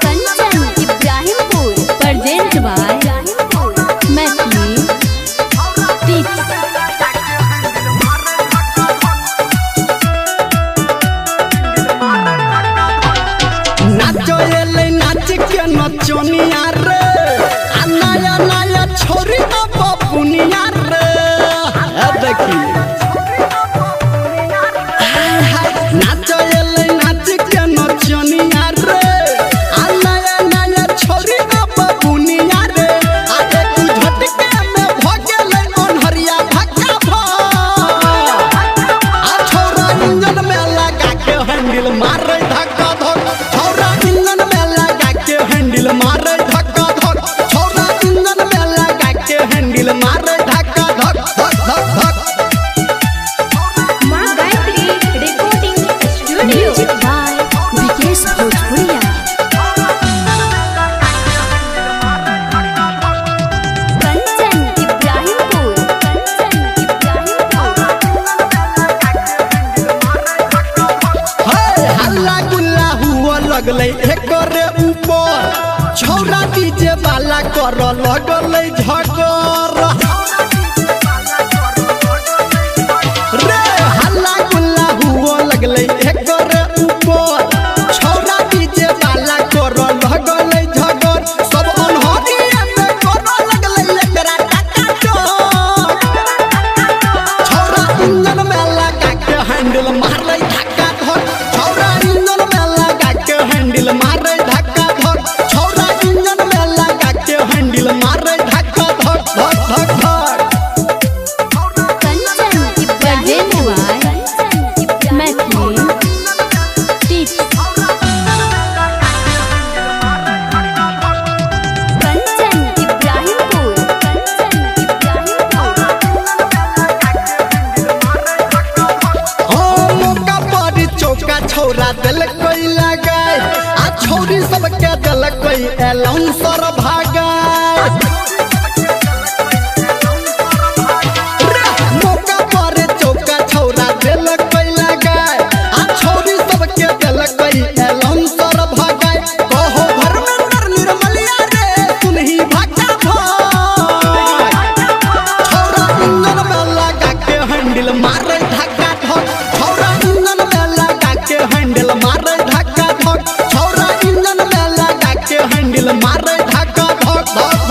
Kanchan Ibrahimpur present by Maithili tips. नाचो एले नाच के नचनिया रे आ नया नया छोरी बपुनिया रे देखी नाचो एले नाच के नचनिया रे आ नया नया छोरी बपुनिया रे आगे तू झटके में भगेले अनहरिया भक्का भ आ छोरा इंजन में लगा के हैंडल मारे धक्का धक छोरा इंजन में लगा के हैंडल मारे धक्का धक छोरा इंजन में लगा के हैंडल मारे धक्का धक धक धक धक। मां Gayatri recording studio by Vikesh Bhojpuriya. Kanchan Ibrahimpur हे हल्ला गुल्ला हुआ लगले एकरे ऊपर छौरा डीजे वाला कर लगले झकर रे हल्ला गुल्ला हुआ लगले एकरे ऊपर छौरा डीजे वाला कर लगले झकर सब अनहरिया में कर लगले एकरा टका टक छौरा इंजन में लगा के हैंडल मारे धक्का धक छौरा इंजन में लगा के हैंडल मारे धक्का धक छौरा इंजन में लगा के हैंडल मारे धक्का धक धक धक धक। Kanchan present by Maithili tips. Kanchan Ibrahimpur हाँ मौका पर चौका छौरा दिल कोई लगाए आ छौरी सबके दिल कोई एलाउंसर भागाए मौका पर चौका छौरा दिल कोई लगाए आ छौरी सबके दिल कोई एलाउंसर भागाए कहो घर में नर निर्मलिया रे सुनही भागा भाग छौरा इंजन में लगा के हैंडल मारे धक्का धक छौरा इंजन में लगा के हैंडल मारे धक्का धक छौरा इंजन में लगा के हैंडल मारे धक्का धक धक